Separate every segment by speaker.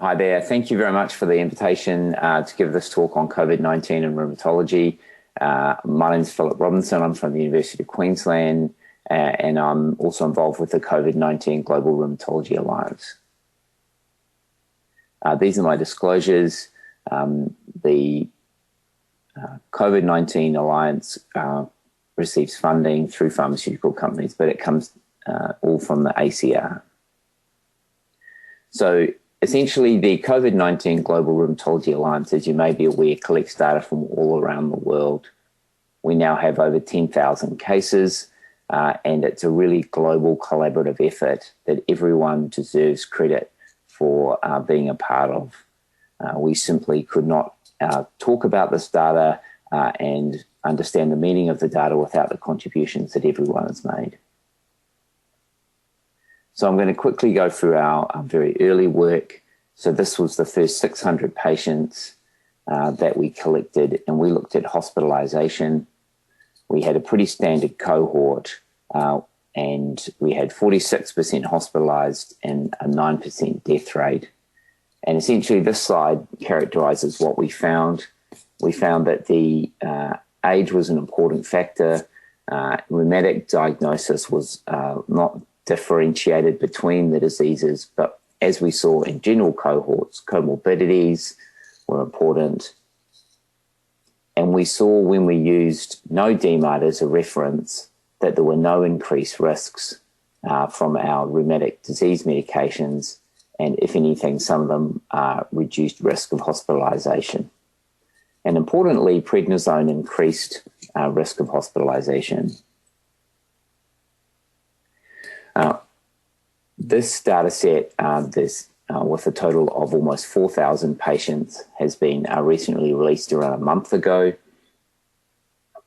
Speaker 1: Hi there. Thank you very much for the invitation to give this talk on COVID-19 and rheumatology. My name is Philip Robinson. I'm from the University of Queensland, and I'm also involved with the COVID-19 Global Rheumatology Alliance. These are my disclosures. The COVID-19 Alliance receives funding through pharmaceutical companies, but it comes all from the ACR. So essentially, the COVID-19 Global Rheumatology Alliance, as you may be aware, collects data from all around the world. We now have over 10,000 cases, and it's a really global collaborative effort that everyone deserves credit for being a part of. We simply could not talk about this data and understand the meaning of the data without the contributions that everyone has made. So I'm going to quickly go through our very early work. So this was the first 600 patients that we collected, and we looked at hospitalization. We had a pretty standard cohort, and we had 46% hospitalized and a 9% death rate. And essentially this slide characterizes what we found. We found that the age was an important factor. Rheumatic diagnosis was not differentiated between the diseases, but as we saw in general cohorts, comorbidities were important. And we saw when we used no DMARD as a reference that there were no increased risks from our rheumatic disease medications, and if anything, some of them reduced risk of hospitalization. And importantly, prednisone increased risk of hospitalization. This data set, with a total of almost 4,000 patients, has been recently released around a month ago.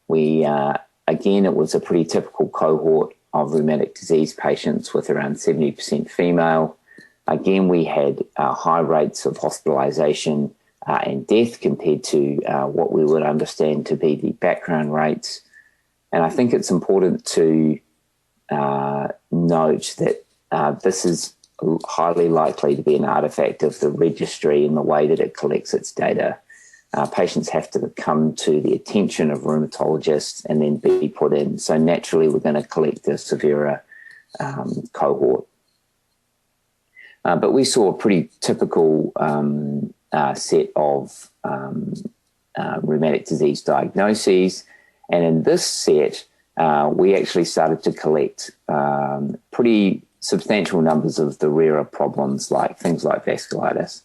Speaker 1: Again, it was a pretty typical cohort of rheumatic disease patients with around 70% female. Again, we had high rates of hospitalization and death compared to what we would understand to be the background rates. And I think it's important to note that this is highly likely to be an artifact of the registry in the way that it collects its data. Patients have to come to the attention of rheumatologists and then be put in. So naturally, we're going to collect a severer cohort. But we saw a pretty typical set of rheumatic disease diagnoses. And in this set, we actually started to collect pretty substantial numbers of the rarer problems, like things like vasculitis.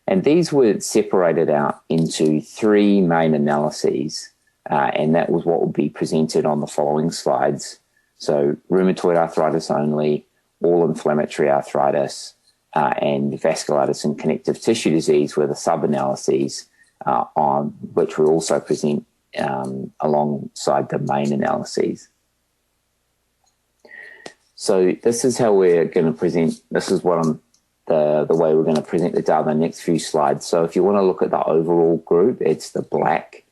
Speaker 1: And these were separated out into three main analyses, and that was what will be presented on the following slides. So rheumatoid arthritis only, all inflammatory arthritis, and vasculitis and connective tissue disease were the sub-analyses on which we also present alongside the main analyses. So this is how we're going to present. This is what the way we're going to present the data in the next few slides. So if you want to look at the overall group, it's the black.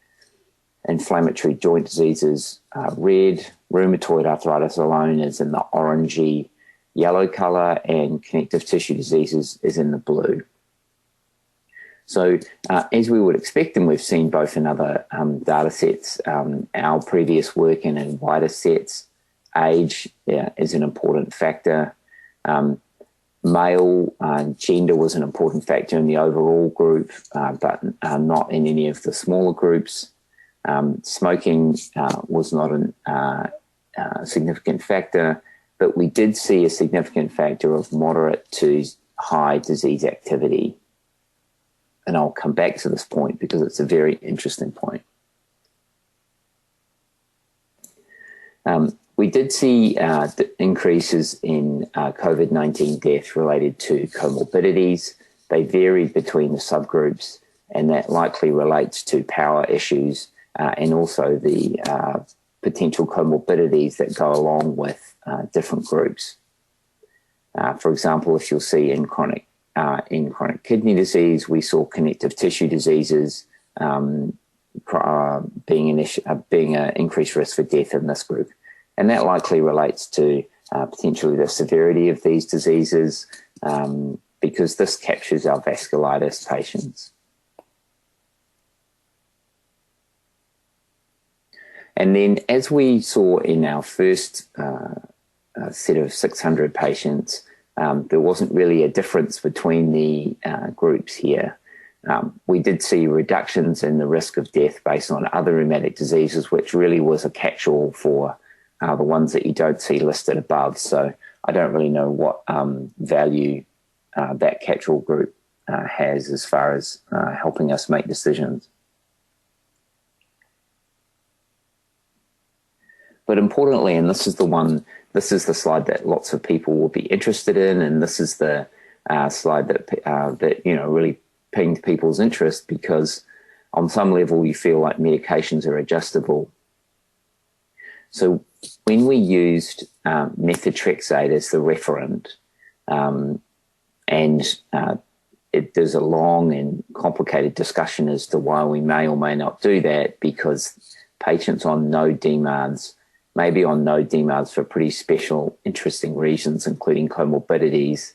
Speaker 1: Inflammatory joint diseases red. Rheumatoid arthritis alone is in the orangey yellow color, and connective tissue diseases is in the blue. So as we would expect, and we've seen both in other data sets, our previous work in wider sets, age is an important factor. Male gender was an important factor in the overall group, but not in any of the smaller groups. Smoking was not a significant factor, but we did see a significant factor of moderate to high disease activity. And I'll come back to this point because it's a very interesting point. We did see increases in COVID-19 death related to comorbidities. They varied between the subgroups, and that likely relates to power issues and also the potential comorbidities that go along with different groups. For example, if you'll see in chronic kidney disease, we saw connective tissue diseases being an increased risk for death in this group. And that likely relates to potentially the severity of these diseases because this captures our vasculitis patients. And then, as we saw in our first set of 600 patients, there wasn't really a difference between the groups here. We did see reductions in the risk of death based on other rheumatic diseases, which really was a catch-all for the ones that you don't see listed above. So I don't really know what value that catch-all group has as far as helping us make decisions. But importantly, and this is the slide that lots of people will be interested in, and this is the slide that really pinged people's interest, because on some level you feel like medications are adjustable. So when we used methotrexate as the referent, there's a long and complicated discussion as to why we may or may not do that, because patients on no DMARDs may be on no DMARDs for pretty special, interesting reasons, including comorbidities.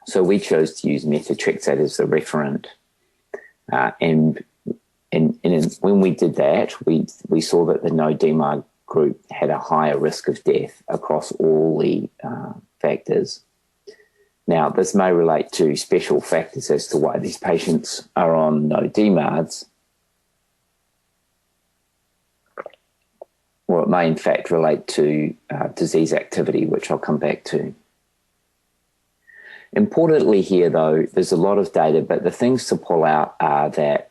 Speaker 1: So we chose to use methotrexate as the referent. And when we did that, we saw that the no DMARD group had a higher risk of death across all the factors. Now, this may relate to special factors as to why these patients are on no DMARDs, or it may in fact relate to disease activity, which I'll come back to. Importantly here, though, there's a lot of data, but the things to pull out are that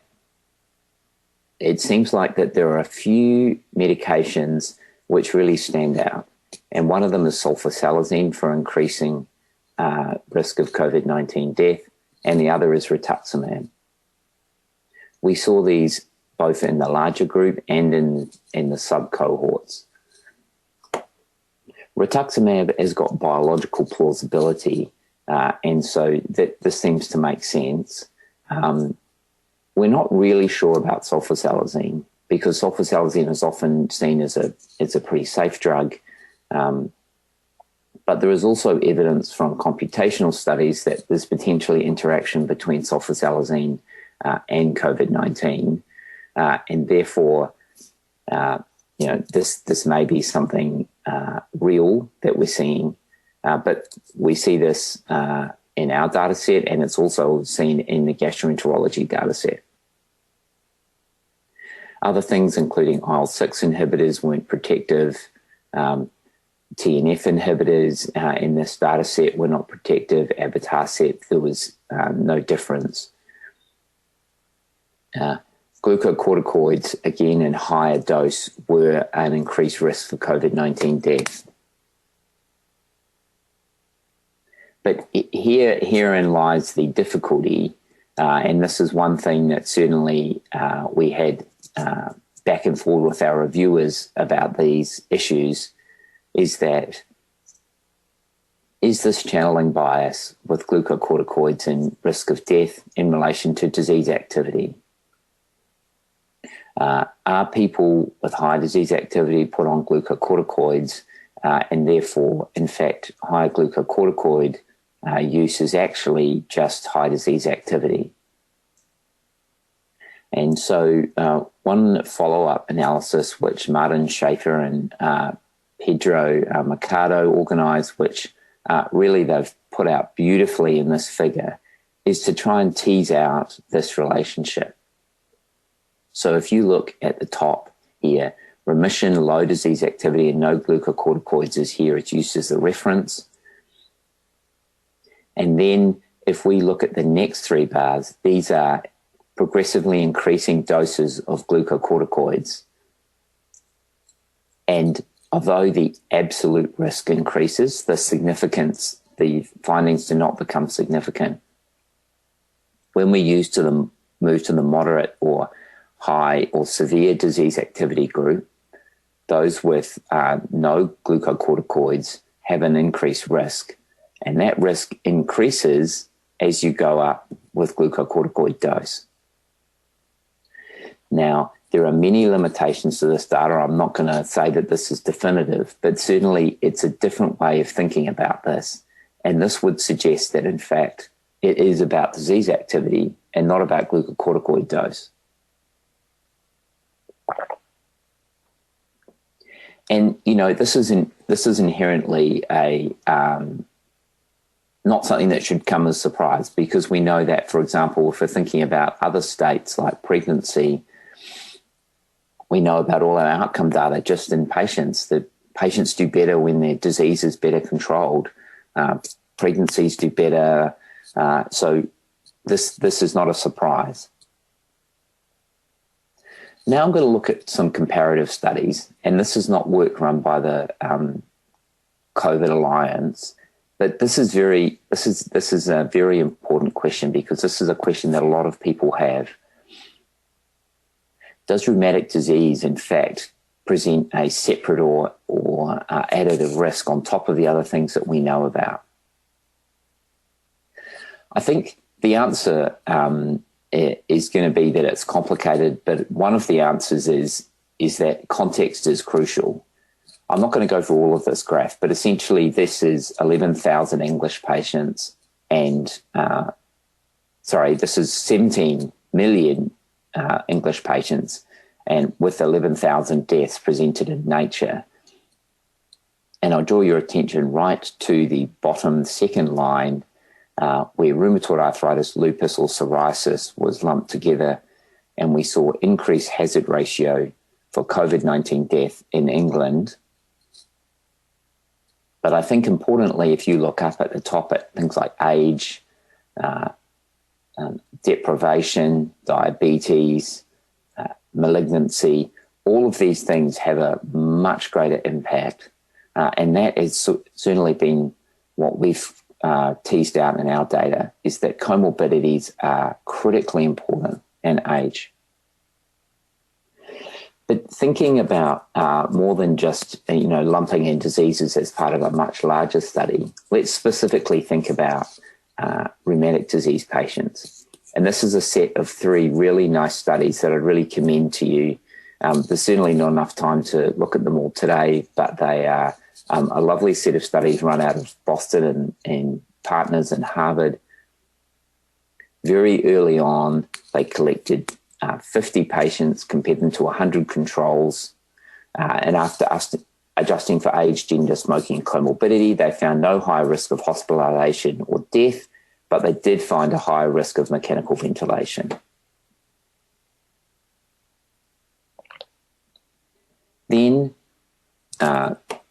Speaker 1: it seems like that there are a few medications which really stand out. And one of them is sulfasalazine for increasing risk of COVID-19 death, and the other is rituximab. We saw these both in the larger group and in the sub-cohorts. Rituximab has got biological plausibility, and so this seems to make sense. We're not really sure about sulfasalazine, because sulfasalazine is often seen as a pretty safe drug. But there is also evidence from computational studies that there's potentially interaction between sulfasalazine and COVID-19. And therefore, this may be something real that we're seeing, but we see this in our data set, and it's also seen in the gastroenterology data set. Other things, including IL-6 inhibitors, weren't protective. TNF inhibitors in this data set were not protective. Abatacept, there was no difference. Glucocorticoids, again in higher dose, were an increased risk for COVID-19 death. But herein lies the difficulty, and this is one thing that certainly we had back and forth with our reviewers about these issues, is this channeling bias with glucocorticoids and risk of death in relation to disease activity? Are people with high disease activity put on glucocorticoids, and therefore, in fact, high glucocorticoid use is actually just high disease activity? And so one follow-up analysis which Martin Schaefer and Pedro Mercado organised, which really they've put out beautifully in this figure, is to try and tease out this relationship. So if you look at the top here, remission, low disease activity, and no glucocorticoids is here. It's used as the reference. And then if we look at the next three bars, these are progressively increasing doses of glucocorticoids. And although the absolute risk increases, the findings do not become significant. When we move to the moderate or high or severe disease activity group, those with no glucocorticoids have an increased risk, and that risk increases as you go up with glucocorticoid dose. Now, there are many limitations to this data. I'm not going to say that this is definitive, but certainly it's a different way of thinking about this. And this would suggest that, in fact, it is about disease activity and not about glucocorticoid dose. And, this is inherently not something that should come as a surprise, because we know that, for example, if we're thinking about other states like pregnancy, we know about all our outcome data just in patients, that patients do better when their disease is better controlled. Pregnancies do better. So this is not a surprise. Now I'm going to look at some comparative studies, and this is not work run by the COVID Alliance, but this is a very important question, because this is a question that a lot of people have. Does rheumatic disease, in fact, present a separate or additive risk on top of the other things that we know about? I think the answer is going to be that it's complicated, but one of the answers is that context is crucial. I'm not going to go through all of this graph, but essentially this is 11,000 English patients and, this is 17 million English patients, and with 11,000 deaths presented in Nature. And I'll draw your attention right to the bottom second line, where rheumatoid arthritis, lupus, or psoriasis was lumped together, and we saw increased hazard ratio for COVID-19 death in England. But I think importantly, if you look up at the top at things like age, deprivation, diabetes, malignancy, all of these things have a much greater impact. And that has certainly been what we've teased out in our data, is that comorbidities are critically important in age. But thinking about more than just, lumping in diseases as part of a much larger study, let's specifically think about rheumatic disease patients. And this is a set of 3 really nice studies that I really commend to you. There's certainly not enough time to look at them all today, but they are a lovely set of studies run out of Boston and partners in Harvard. Very early on, they collected 50 patients, compared them to 100 controls. And after adjusting for age, gender, smoking, and comorbidity, they found no higher risk of hospitalization or death, but they did find a higher risk of mechanical ventilation. Then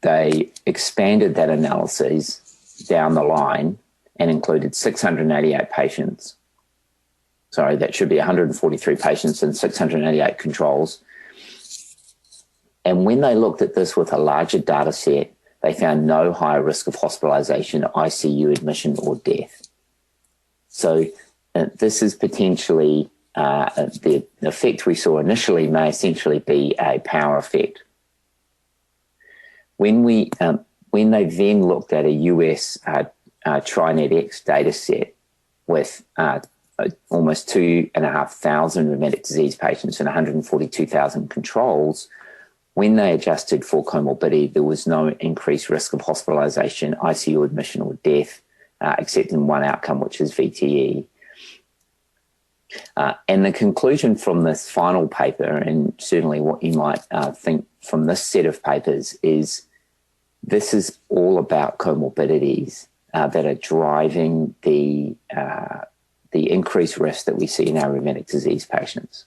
Speaker 1: they expanded that analysis down the line and included 688 patients. Sorry, that should be 143 patients and 688 controls. And when they looked at this with a larger data set, they found no higher risk of hospitalization, ICU admission, or death. So this is potentially the effect we saw initially may essentially be a power effect. When they then looked at a US TriNetX data set with almost 2,500 rheumatic disease patients and 142,000 controls, when they adjusted for comorbidity, there was no increased risk of hospitalization, ICU admission, or death, except in one outcome, which is VTE. And the conclusion from this final paper, and certainly what you might think from this set of papers, is this is all about comorbidities that are driving the increased risk that we see in our rheumatic disease patients.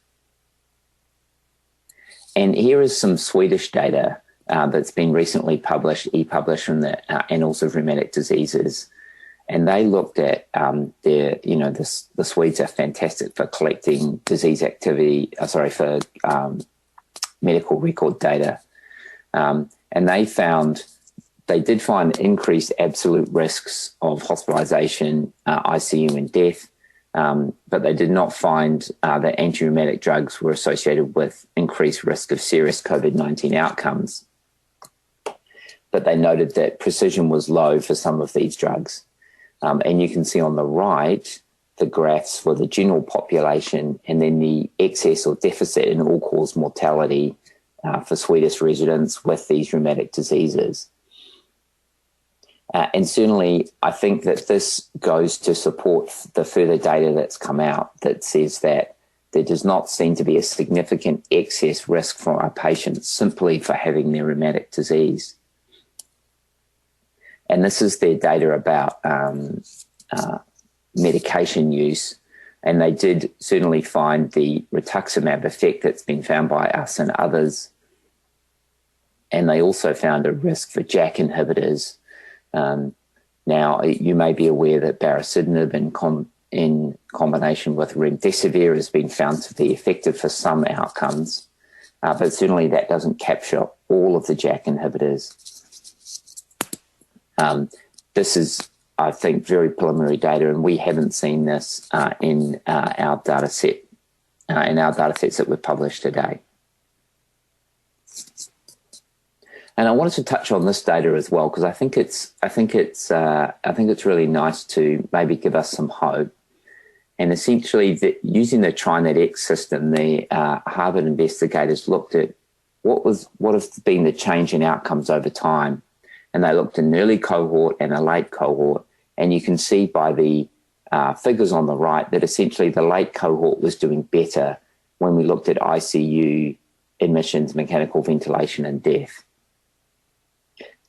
Speaker 1: And here is some Swedish data that's been recently e-published from the Annals of Rheumatic Diseases. And they looked at the Swedes are fantastic for collecting disease activity, for medical record data. And they did find increased absolute risks of hospitalization, ICU, and death. But they did not find that anti-rheumatic drugs were associated with increased risk of serious COVID-19 outcomes. But they noted that precision was low for some of these drugs. And you can see on the right the graphs for the general population and then the excess or deficit in all-cause mortality for Swedish residents with these rheumatic diseases. And certainly, I think that this goes to support the further data that's come out that says that there does not seem to be a significant excess risk for our patients simply for having their rheumatic disease. And this is their data about medication use. And they did certainly find the rituximab effect that's been found by us and others. And they also found a risk for JAK inhibitors. Now, you may be aware that baricitinib in combination with remdesivir has been found to be effective for some outcomes, but certainly that doesn't capture all of the JAK inhibitors. This is, I think, very preliminary data, and we haven't seen this in our data set, in our data sets that we've published today. And I wanted to touch on this data as well because I think it's really nice to maybe give us some hope. And essentially, using the TriNetX system, the Harvard investigators looked at what has been the change in outcomes over time, and they looked at an early cohort and a late cohort. And you can see by the figures on the right that essentially the late cohort was doing better when we looked at ICU admissions, mechanical ventilation, and death.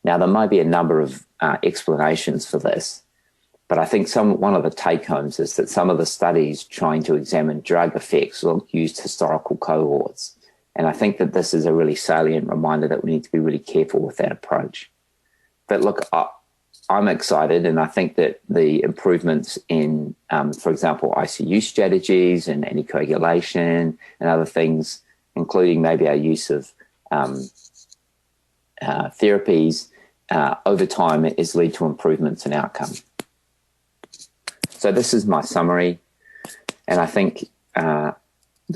Speaker 1: Now, there might be a number of explanations for this, but I think one of the take-homes is that some of the studies trying to examine drug effects used historical cohorts. And I think that this is a really salient reminder that we need to be really careful with that approach. But look, I'm excited, and I think that the improvements in, for example, ICU strategies and anticoagulation and other things, including maybe our use of therapies, over time is lead to improvements in outcome. So this is my summary, and I think there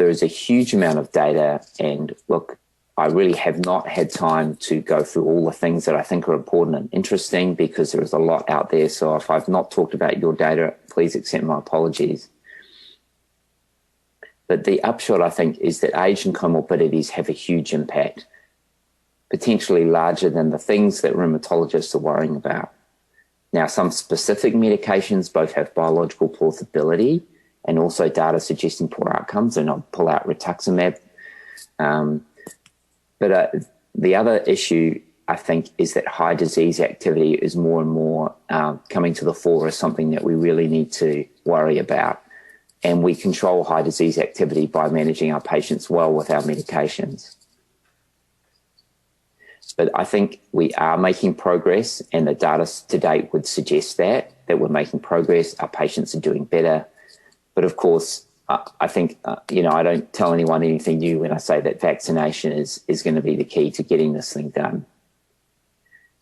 Speaker 1: is a huge amount of data, and look, I really have not had time to go through all the things that I think are important and interesting because there is a lot out there. So if I've not talked about your data, please accept my apologies. But the upshot, I think, is that age and comorbidities have a huge impact, potentially larger than the things that rheumatologists are worrying about. Now, some specific medications both have biological plausibility and also data suggesting poor outcomes, and I'll pull out rituximab. But the other issue, I think, is that high disease activity is more and more coming to the fore as something that we really need to worry about. And we control high disease activity by managing our patients well with our medications. But I think we are making progress, and the data to date would suggest that we're making progress. Our patients are doing better. But of course, I think, I don't tell anyone anything new when I say that vaccination is going to be the key to getting this thing done.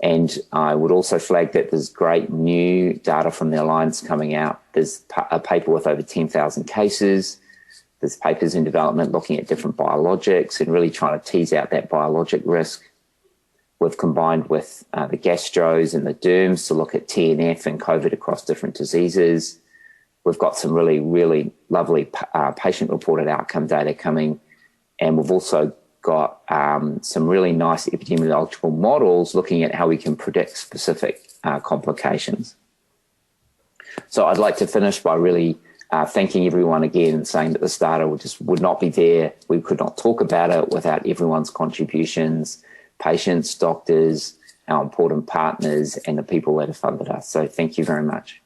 Speaker 1: And I would also flag that there's great new data from the Alliance coming out. There's a paper with over 10,000 cases. There's papers in development looking at different biologics and really trying to tease out that biologic risk. We've combined with the gastros and the derms to look at TNF and COVID across different diseases. We've got some really, really lovely patient-reported outcome data coming, and we've also got some really nice epidemiological models looking at how we can predict specific complications. So I'd like to finish by really thanking everyone again and saying that this data would not be there. We could not talk about it without everyone's contributions, patients, doctors, our important partners, and the people that have funded us. So thank you very much.